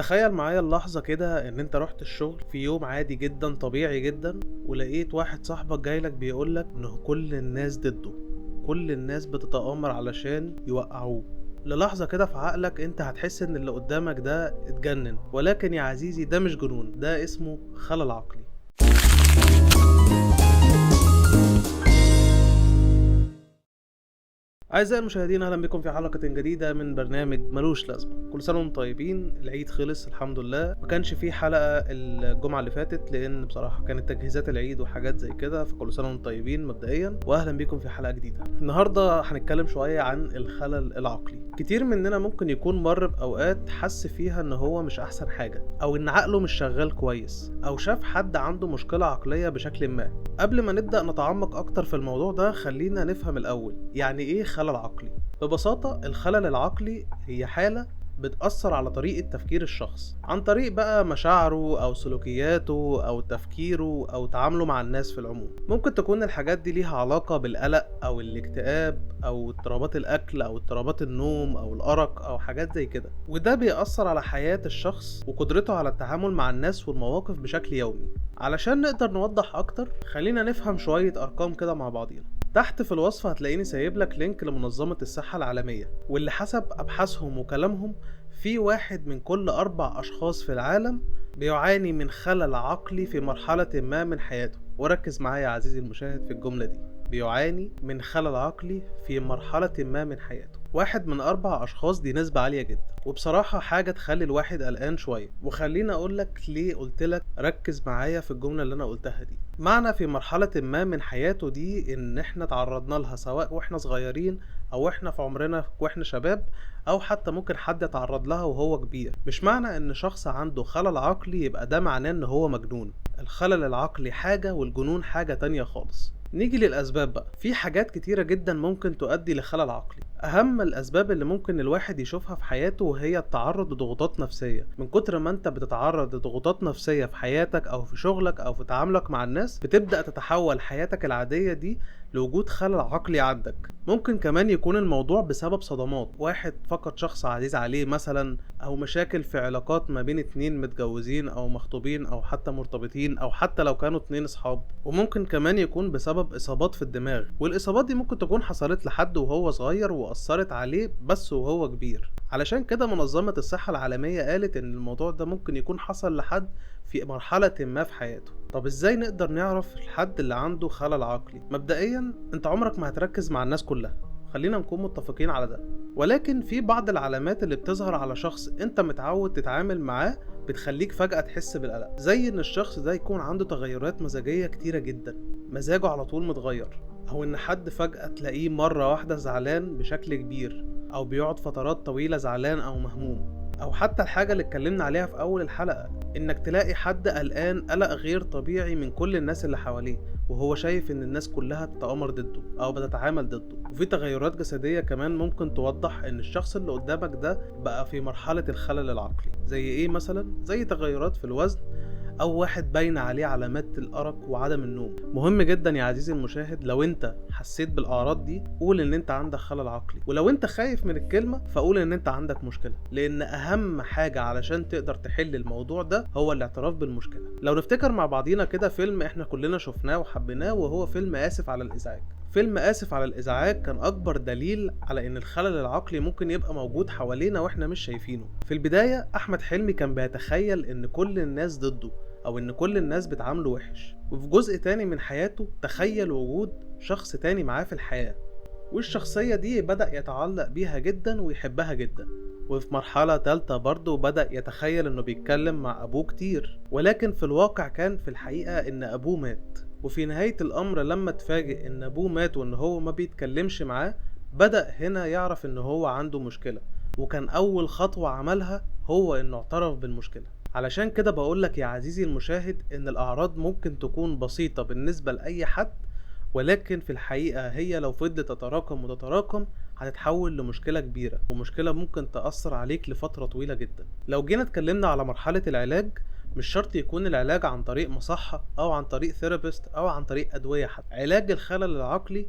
تخيل معايا اللحظة كده ان انت رحت الشغل في يوم عادي جدا طبيعي جدا، ولقيت واحد صاحبك جايلك بيقولك انه كل الناس ضده، كل الناس بتتآمر علشان يوقعوه. للحظة كده في عقلك انت هتحس ان اللي قدامك ده اتجنن، ولكن يا عزيزي ده مش جنون، ده اسمه خلل عقلي. أعزائي المشاهدين، أهلا بكم في حلقة جديدة من برنامج ملوش لازمة. كل سنة وانتم طيبين. العيد خلص الحمد لله، ما كانش فيه حلقة الجمعة اللي فاتت لأن بصراحة كانت تجهيزات العيد وحاجات زي كده، فكل سنة وانتم طيبين مبدئيا، وأهلا بكم في حلقة جديدة. النهاردة هنتكلم شوية عن الخلل العقلي. كتير مننا ممكن يكون مر بأوقات حس فيها إن هو مش أحسن حاجة، أو إن عقله مش شغال كويس، أو شاف حد عنده مشكلة عقلية بشكل ما. قبل ما نبدأ نتعمق أكتر في الموضوع ده، خلينا نفهم الأول يعني إيه خلل عقلي. ببساطة الخلل العقلي هي حالة بتأثر على طريقة تفكير الشخص، عن طريق بقى مشاعره أو سلوكياته أو تفكيره أو تعامله مع الناس في العموم. ممكن تكون الحاجات دي ليها علاقة بالقلق أو الاكتئاب أو اضطرابات الأكل أو اضطرابات النوم أو الأرق أو حاجات زي كده، وده بيأثر على حياة الشخص وقدرته على التعامل مع الناس والمواقف بشكل يومي. علشان نقدر نوضح أكتر، خلينا نفهم شوية أرقام كده مع بعضينا. تحت في الوصف هتلاقيني سايب لك لينك لمنظمة الصحة العالمية، واللي حسب أبحاثهم وكلامهم في 1 من كل 4 أشخاص في العالم بيعاني من خلل عقلي في مرحلة ما من حياته. وركز معايا يا عزيزي المشاهد في الجملة دي، بيعاني من خلل عقلي في مرحلة ما من حياته. 1 من 4 أشخاص، دي نسبة عالية جدا، وبصراحة حاجة تخلي الواحد قلقان شوية. وخليني أقولك ليه قلتلك ركز معايا في الجملة اللي أنا قلتها دي. معنى في مرحلة ما من حياته دي إن إحنا تعرضنا لها، سواء وإحنا صغيرين أو إحنا في عمرنا وإحنا شباب، أو حتى ممكن حد يتعرض لها وهو كبير. مش معنى إن شخص عنده خلل عقلي يبقى ده معناه إن هو مجنون. الخلل العقلي حاجة والجنون حاجة تانية خالص. نيجي للأسباب بقى. في حاجات كتيرة جدا ممكن تؤدي لخلل عقلي. أهم الأسباب اللي ممكن الواحد يشوفها في حياته وهي التعرض لضغوطات نفسية. من كتر ما أنت بتتعرض لضغوطات نفسية في حياتك أو في شغلك أو في تعاملك مع الناس، بتبدأ تتحول حياتك العادية دي لوجود خلل عقلي عندك. ممكن كمان يكون الموضوع بسبب صدمات، واحد فقد شخص عزيز عليه مثلا، أو مشاكل في علاقات ما بين 2 متجوزين أو مخطوبين أو حتى مرتبطين، أو حتى لو كانوا 2 أصحاب. وممكن كمان يكون بسبب إصابات في الدماغ، والإصابات دي ممكن تكون حصلت لحد وهو صغير وأثرت عليه بس وهو كبير. علشان كده منظمة الصحة العالمية قالت إن الموضوع ده ممكن يكون حصل لحد في مرحلة ما في حياته. طب ازاي نقدر نعرف الحد اللي عنده خلل عقلي؟ مبدئيا انت عمرك ما هتركز مع الناس كلها، خلينا نكون متفقين على ده، ولكن في بعض العلامات اللي بتظهر على شخص انت متعود تتعامل معاه بتخليك فجأة تحس بالقلق. زي ان الشخص ده يكون عنده تغيرات مزاجية كتيرة جدا، مزاجه على طول متغير، او ان حد فجأة تلاقيه مرة واحدة زعلان بشكل كبير، او بيقعد فترات طويلة زعلان او مهموم. او حتى الحاجة اللي اتكلمنا عليها في اول الحلقة، انك تلاقي حد قلقان قلق غير طبيعي من كل الناس اللي حواليه، وهو شايف ان الناس كلها بتتآمر ضده او بتتعامل ضده. وفي تغيرات جسدية كمان ممكن توضح ان الشخص اللي قدامك ده بقى في مرحلة الخلل العقلي. زي ايه مثلا؟ زي تغيرات في الوزن، او واحد باين عليه علامات الارق وعدم النوم. مهم جدا يا عزيزي المشاهد، لو انت حسيت بالاعراض دي قول ان انت عندك خلل عقلي، ولو انت خايف من الكلمة فقول ان انت عندك مشكلة، لان اهم حاجة علشان تقدر تحل الموضوع ده هو الاعتراف بالمشكلة. لو نفتكر مع بعضينا كده فيلم احنا كلنا شفناه وحبيناه، وهو فيلم آسف على الإزعاج. فيلم آسف على الإزعاج كان أكبر دليل على إن الخلل العقلي ممكن يبقى موجود حوالينا وإحنا مش شايفينه. في البداية أحمد حلمي كان بيتخيل إن كل الناس ضده، أو إن كل الناس بتعامله وحش. وفي جزء تاني من حياته تخيل وجود شخص تاني معاه في الحياة، والشخصية دي بدأ يتعلق بيها جدا ويحبها جدا. وفي مرحلة تالتة برضه بدأ يتخيل إنه بيتكلم مع أبوه كتير، ولكن في الواقع كان في الحقيقة إن أبوه مات. وفي نهاية الأمر لما اتفاجئ إن أبوه مات وإن هو ما بيتكلمش معاه، بدأ هنا يعرف إن هو عنده مشكلة، وكان أول خطوة عملها هو إنه اعترف بالمشكلة. علشان كده بقولك يا عزيزي المشاهد إن الأعراض ممكن تكون بسيطة بالنسبة لأي حد، ولكن في الحقيقة هي لو فضلت تتراكم وتتراكم هتتحول لمشكلة كبيرة، ومشكلة ممكن تأثر عليك لفترة طويلة جدا. لو جينا اتكلمنا على مرحلة العلاج، مش شرط يكون العلاج عن طريق مصحة أو عن طريق ثيرابيست أو عن طريق أدوية. حتى علاج الخلل العقلي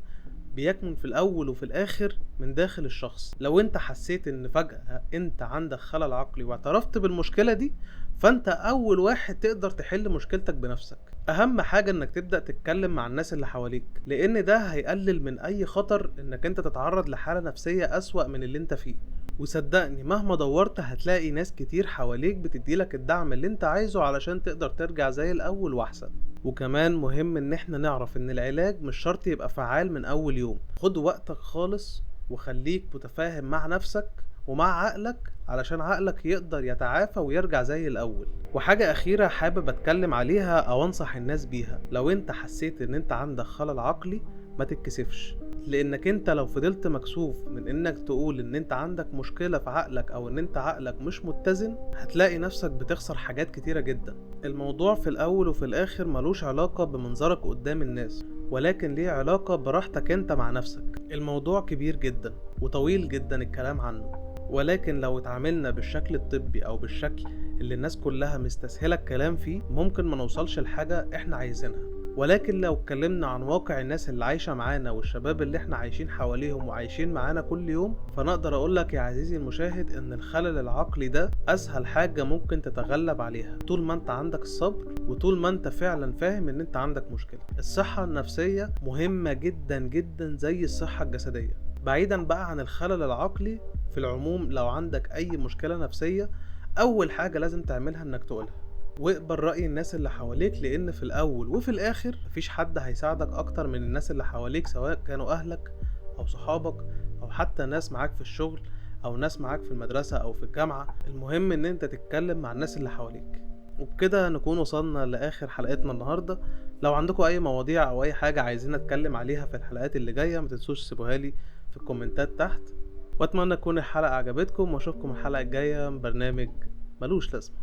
بيكمن في الأول وفي الآخر من داخل الشخص. لو انت حسيت ان فجأة انت عندك خلل عقلي واعترفت بالمشكلة دي، فانت أول واحد تقدر تحل مشكلتك بنفسك. أهم حاجة انك تبدأ تتكلم مع الناس اللي حواليك، لأن ده هيقلل من أي خطر انك انت تتعرض لحالة نفسية أسوأ من اللي انت فيه. وصدقني مهما دورت هتلاقي ناس كتير حواليك بتديلك الدعم اللي انت عايزه علشان تقدر ترجع زي الأول وأحسن. وكمان مهم ان احنا نعرف ان العلاج مش شرط يبقى فعال من اول يوم. خد وقتك خالص وخليك متفاهم مع نفسك ومع عقلك علشان عقلك يقدر يتعافى ويرجع زي الاول. وحاجة اخيرة حابب اتكلم عليها او انصح الناس بيها: لو انت حسيت ان انت عندك خلل عقلي ما تتكسفش، لانك انت لو فضلت مكسوف من انك تقول ان انت عندك مشكلة في عقلك او ان انت عقلك مش متزن، هتلاقي نفسك بتخسر حاجات كتيرة جدا. الموضوع في الاول وفي الاخر ملوش علاقة بمنظرك قدام الناس، ولكن ليه علاقة براحتك انت مع نفسك. الموضوع كبير جدا وطويل جدا الكلام عنه، ولكن لو اتعاملنا بالشكل الطبي او بالشكل اللي الناس كلها مستسهلة الكلام فيه ممكن ما نوصلش لحاجة احنا عايزينها. ولكن لو اتكلمنا عن واقع الناس اللي عايشة معانا والشباب اللي احنا عايشين حواليهم وعايشين معانا كل يوم، فنقدر اقولك يا عزيزي المشاهد ان الخلل العقلي ده اسهل حاجة ممكن تتغلب عليها طول ما انت عندك الصبر وطول ما انت فعلا فاهم ان انت عندك مشكلة. الصحة النفسية مهمة جدا جدا زي الصحة الجسدية. بعيدا بقى عن الخلل العقلي، في العموم لو عندك اي مشكلة نفسية اول حاجة لازم تعملها انك تقولها، واقبل رأي الناس اللي حواليك، لان في الاول وفي الاخر مفيش حد هيساعدك اكتر من الناس اللي حواليك، سواء كانوا اهلك او صحابك او حتى ناس معاك في الشغل او ناس معاك في المدرسة او في الجامعة. المهم ان انت تتكلم مع الناس اللي حواليك. وبكده نكون وصلنا لاخر حلقتنا النهاردة. لو عندكم اي مواضيع او اي حاجة عايزين اتكلم عليها في الحلقات اللي جاية ما تنسوش تسيبوها لي في الكومنتات تحت. واتمنى تكون الحلقة عجبتكم واشوفكم الحلقة الجاية من برنامج ملوش لازمة.